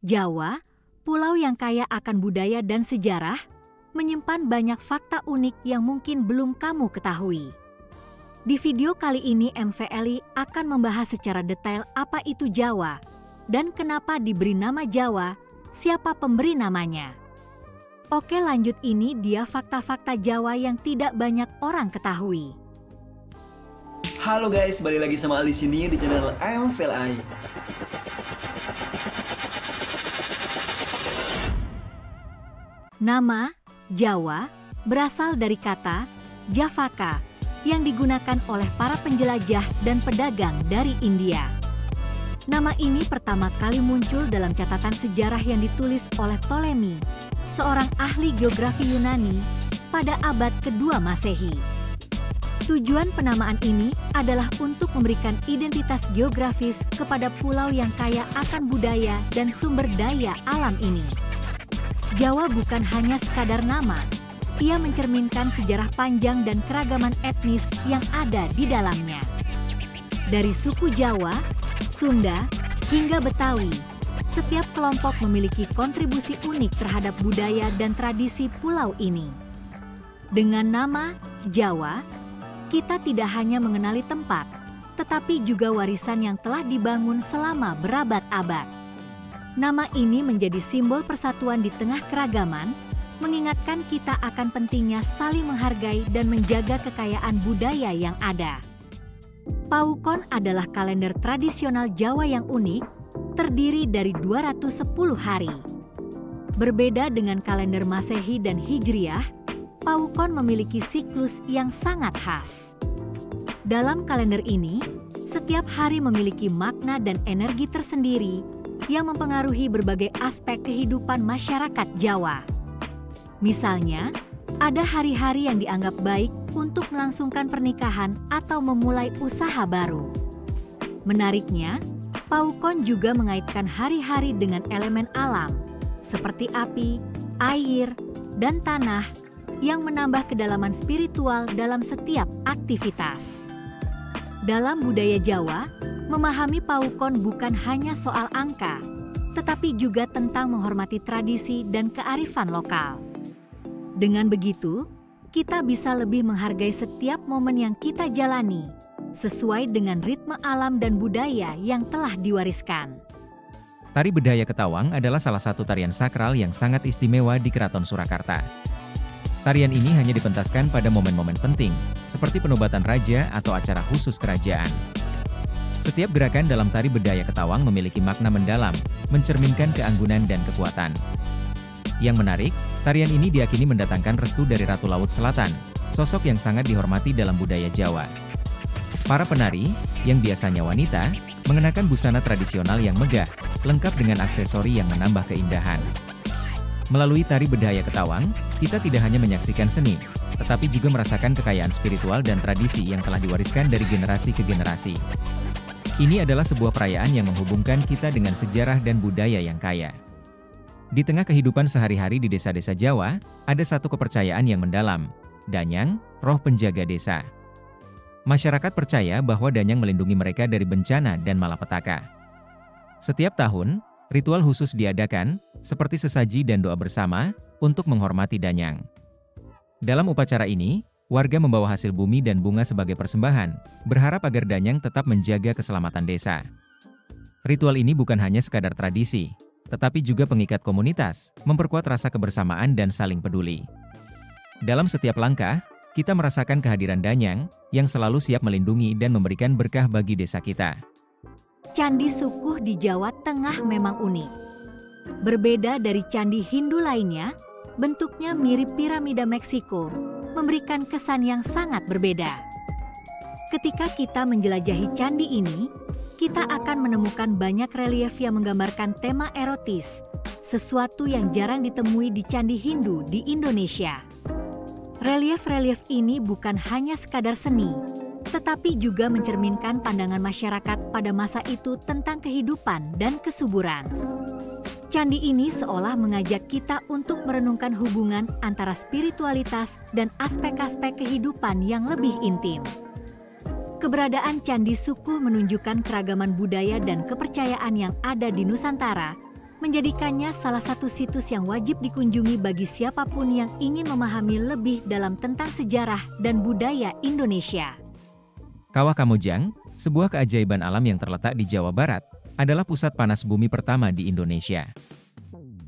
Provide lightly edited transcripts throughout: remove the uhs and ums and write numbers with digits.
Jawa, pulau yang kaya akan budaya dan sejarah, menyimpan banyak fakta unik yang mungkin belum kamu ketahui. Di video kali ini MVLI akan membahas secara detail apa itu Jawa dan kenapa diberi nama Jawa, siapa pemberi namanya. Oke, lanjut, ini dia fakta-fakta Jawa yang tidak banyak orang ketahui. Halo guys, balik lagi sama Ali sini di channel MVLI. Nama Jawa berasal dari kata Javaka yang digunakan oleh para penjelajah dan pedagang dari India. Nama ini pertama kali muncul dalam catatan sejarah yang ditulis oleh Ptolemy, seorang ahli geografi Yunani, pada abad kedua Masehi. Tujuan penamaan ini adalah untuk memberikan identitas geografis kepada pulau yang kaya akan budaya dan sumber daya alam ini. Jawa bukan hanya sekadar nama, ia mencerminkan sejarah panjang dan keragaman etnis yang ada di dalamnya. Dari suku Jawa, Sunda, hingga Betawi, setiap kelompok memiliki kontribusi unik terhadap budaya dan tradisi pulau ini. Dengan nama Jawa, kita tidak hanya mengenali tempat, tetapi juga warisan yang telah dibangun selama berabad-abad. Nama ini menjadi simbol persatuan di tengah keragaman, mengingatkan kita akan pentingnya saling menghargai dan menjaga kekayaan budaya yang ada. Paukon adalah kalender tradisional Jawa yang unik, terdiri dari 210 hari. Berbeda dengan kalender Masehi dan Hijriah, Paukon memiliki siklus yang sangat khas. Dalam kalender ini, setiap hari memiliki makna dan energi tersendiri yang mempengaruhi berbagai aspek kehidupan masyarakat Jawa. Misalnya, ada hari-hari yang dianggap baik untuk melangsungkan pernikahan atau memulai usaha baru. Menariknya, Paukon juga mengaitkan hari-hari dengan elemen alam, seperti api, air, dan tanah, yang menambah kedalaman spiritual dalam setiap aktivitas. Dalam budaya Jawa, memahami Paukon bukan hanya soal angka, tetapi juga tentang menghormati tradisi dan kearifan lokal. Dengan begitu, kita bisa lebih menghargai setiap momen yang kita jalani, sesuai dengan ritme alam dan budaya yang telah diwariskan. Tari Bedaya Ketawang adalah salah satu tarian sakral yang sangat istimewa di Keraton Surakarta. Tarian ini hanya dipentaskan pada momen-momen penting, seperti penobatan raja atau acara khusus kerajaan. Setiap gerakan dalam Tari Bedaya Ketawang memiliki makna mendalam, mencerminkan keanggunan dan kekuatan. Yang menarik, tarian ini diyakini mendatangkan restu dari Ratu Laut Selatan, sosok yang sangat dihormati dalam budaya Jawa. Para penari, yang biasanya wanita, mengenakan busana tradisional yang megah, lengkap dengan aksesori yang menambah keindahan. Melalui Tari Bedaya Ketawang, kita tidak hanya menyaksikan seni, tetapi juga merasakan kekayaan spiritual dan tradisi yang telah diwariskan dari generasi ke generasi. Ini adalah sebuah perayaan yang menghubungkan kita dengan sejarah dan budaya yang kaya. Di tengah kehidupan sehari-hari di desa-desa Jawa, ada satu kepercayaan yang mendalam, Danyang, roh penjaga desa. Masyarakat percaya bahwa Danyang melindungi mereka dari bencana dan malapetaka. Setiap tahun, ritual khusus diadakan, seperti sesaji dan doa bersama, untuk menghormati Danyang. Dalam upacara ini, warga membawa hasil bumi dan bunga sebagai persembahan, berharap agar Danyang tetap menjaga keselamatan desa. Ritual ini bukan hanya sekadar tradisi, tetapi juga pengikat komunitas, memperkuat rasa kebersamaan dan saling peduli. Dalam setiap langkah, kita merasakan kehadiran Danyang, yang selalu siap melindungi dan memberikan berkah bagi desa kita. Candi Sukuh di Jawa Tengah memang unik. Berbeda dari candi Hindu lainnya, bentuknya mirip piramida Meksiko, memberikan kesan yang sangat berbeda. Ketika kita menjelajahi candi ini, kita akan menemukan banyak relief yang menggambarkan tema erotis, sesuatu yang jarang ditemui di candi Hindu di Indonesia. Relief-relief ini bukan hanya sekadar seni, tetapi juga mencerminkan pandangan masyarakat pada masa itu tentang kehidupan dan kesuburan. Candi ini seolah mengajak kita untuk merenungkan hubungan antara spiritualitas dan aspek-aspek kehidupan yang lebih intim. Keberadaan Candi Sukuh menunjukkan keragaman budaya dan kepercayaan yang ada di Nusantara, menjadikannya salah satu situs yang wajib dikunjungi bagi siapapun yang ingin memahami lebih dalam tentang sejarah dan budaya Indonesia. Kawah Kamojang, sebuah keajaiban alam yang terletak di Jawa Barat, adalah pusat panas bumi pertama di Indonesia.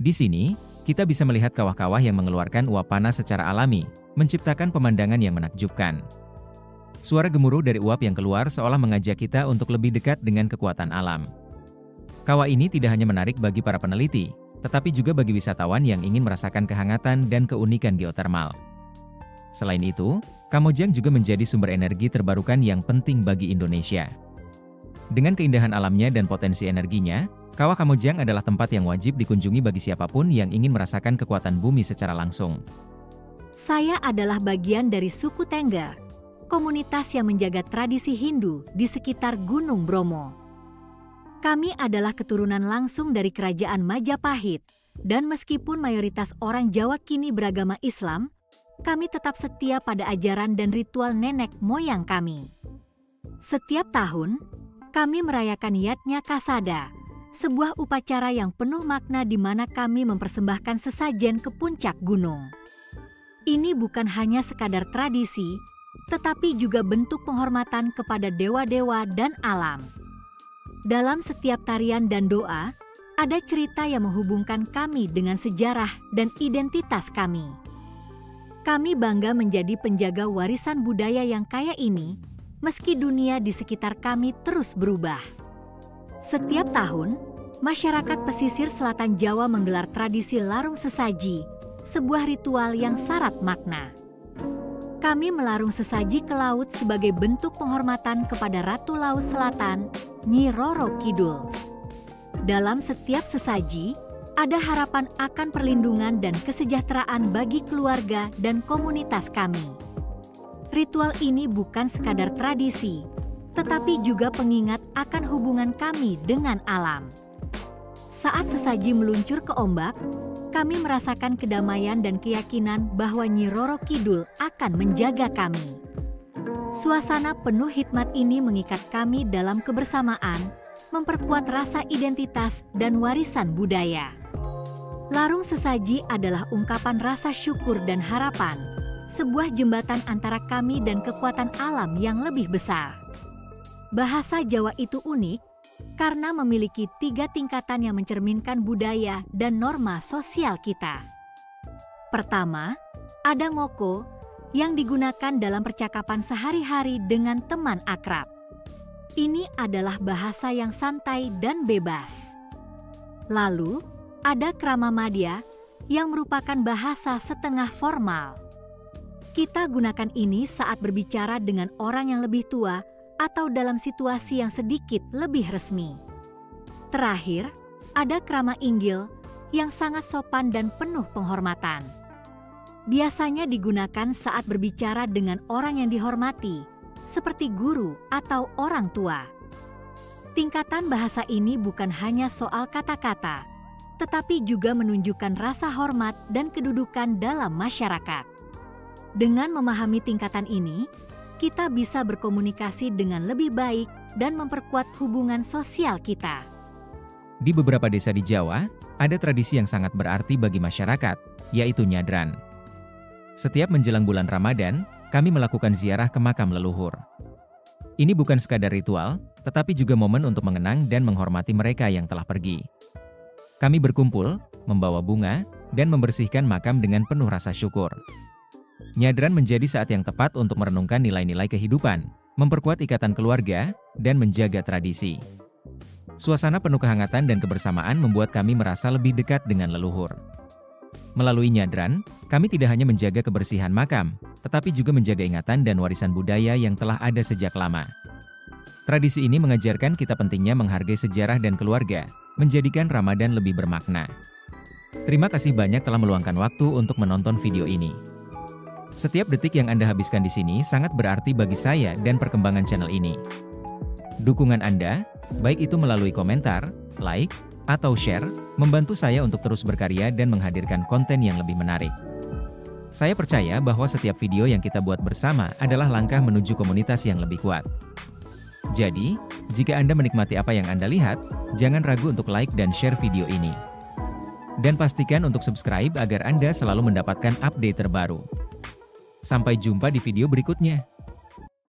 Di sini, kita bisa melihat kawah-kawah yang mengeluarkan uap panas secara alami, menciptakan pemandangan yang menakjubkan. Suara gemuruh dari uap yang keluar seolah mengajak kita untuk lebih dekat dengan kekuatan alam. Kawah ini tidak hanya menarik bagi para peneliti, tetapi juga bagi wisatawan yang ingin merasakan kehangatan dan keunikan geotermal. Selain itu, Kamojang juga menjadi sumber energi terbarukan yang penting bagi Indonesia. Dengan keindahan alamnya dan potensi energinya, Kawah Kamojang adalah tempat yang wajib dikunjungi bagi siapapun yang ingin merasakan kekuatan bumi secara langsung. Saya adalah bagian dari suku Tengger, komunitas yang menjaga tradisi Hindu di sekitar Gunung Bromo. Kami adalah keturunan langsung dari Kerajaan Majapahit, dan meskipun mayoritas orang Jawa kini beragama Islam, kami tetap setia pada ajaran dan ritual nenek moyang kami. Setiap tahun, kami merayakan Yatnya Kasada, sebuah upacara yang penuh makna di mana kami mempersembahkan sesajen ke puncak gunung. Ini bukan hanya sekadar tradisi, tetapi juga bentuk penghormatan kepada dewa-dewa dan alam. Dalam setiap tarian dan doa, ada cerita yang menghubungkan kami dengan sejarah dan identitas kami. Kami bangga menjadi penjaga warisan budaya yang kaya ini, meski dunia di sekitar kami terus berubah. Setiap tahun, masyarakat pesisir selatan Jawa menggelar tradisi larung sesaji, sebuah ritual yang syarat makna. Kami melarung sesaji ke laut sebagai bentuk penghormatan kepada Ratu Laut Selatan, Nyi Roro Kidul. Dalam setiap sesaji, ada harapan akan perlindungan dan kesejahteraan bagi keluarga dan komunitas kami. Ritual ini bukan sekadar tradisi, tetapi juga pengingat akan hubungan kami dengan alam. Saat sesaji meluncur ke ombak, kami merasakan kedamaian dan keyakinan bahwa Nyi Roro Kidul akan menjaga kami. Suasana penuh hikmat ini mengikat kami dalam kebersamaan, memperkuat rasa identitas dan warisan budaya. Larung sesaji adalah ungkapan rasa syukur dan harapan, sebuah jembatan antara kami dan kekuatan alam yang lebih besar. Bahasa Jawa itu unik karena memiliki 3 tingkatan yang mencerminkan budaya dan norma sosial kita. Pertama, ada ngoko yang digunakan dalam percakapan sehari-hari dengan teman akrab. Ini adalah bahasa yang santai dan bebas. Lalu, ada krama madya yang merupakan bahasa setengah formal. Kita gunakan ini saat berbicara dengan orang yang lebih tua atau dalam situasi yang sedikit lebih resmi. Terakhir, ada krama inggil yang sangat sopan dan penuh penghormatan. Biasanya digunakan saat berbicara dengan orang yang dihormati, seperti guru atau orang tua. Tingkatan bahasa ini bukan hanya soal kata-kata, tetapi juga menunjukkan rasa hormat dan kedudukan dalam masyarakat. Dengan memahami tingkatan ini, kita bisa berkomunikasi dengan lebih baik dan memperkuat hubungan sosial kita. Di beberapa desa di Jawa, ada tradisi yang sangat berarti bagi masyarakat, yaitu nyadran. Setiap menjelang bulan Ramadan, kami melakukan ziarah ke makam leluhur. Ini bukan sekadar ritual, tetapi juga momen untuk mengenang dan menghormati mereka yang telah pergi. Kami berkumpul, membawa bunga, dan membersihkan makam dengan penuh rasa syukur. Nyadran menjadi saat yang tepat untuk merenungkan nilai-nilai kehidupan, memperkuat ikatan keluarga, dan menjaga tradisi. Suasana penuh kehangatan dan kebersamaan membuat kami merasa lebih dekat dengan leluhur. Melalui nyadran, kami tidak hanya menjaga kebersihan makam, tetapi juga menjaga ingatan dan warisan budaya yang telah ada sejak lama. Tradisi ini mengajarkan kita pentingnya menghargai sejarah dan keluarga, menjadikan Ramadan lebih bermakna. Terima kasih banyak telah meluangkan waktu untuk menonton video ini. Setiap detik yang Anda habiskan di sini sangat berarti bagi saya dan perkembangan channel ini. Dukungan Anda, baik itu melalui komentar, like, atau share, membantu saya untuk terus berkarya dan menghadirkan konten yang lebih menarik. Saya percaya bahwa setiap video yang kita buat bersama adalah langkah menuju komunitas yang lebih kuat. Jadi, jika Anda menikmati apa yang Anda lihat, jangan ragu untuk like dan share video ini. Dan pastikan untuk subscribe agar Anda selalu mendapatkan update terbaru. Sampai jumpa di video berikutnya.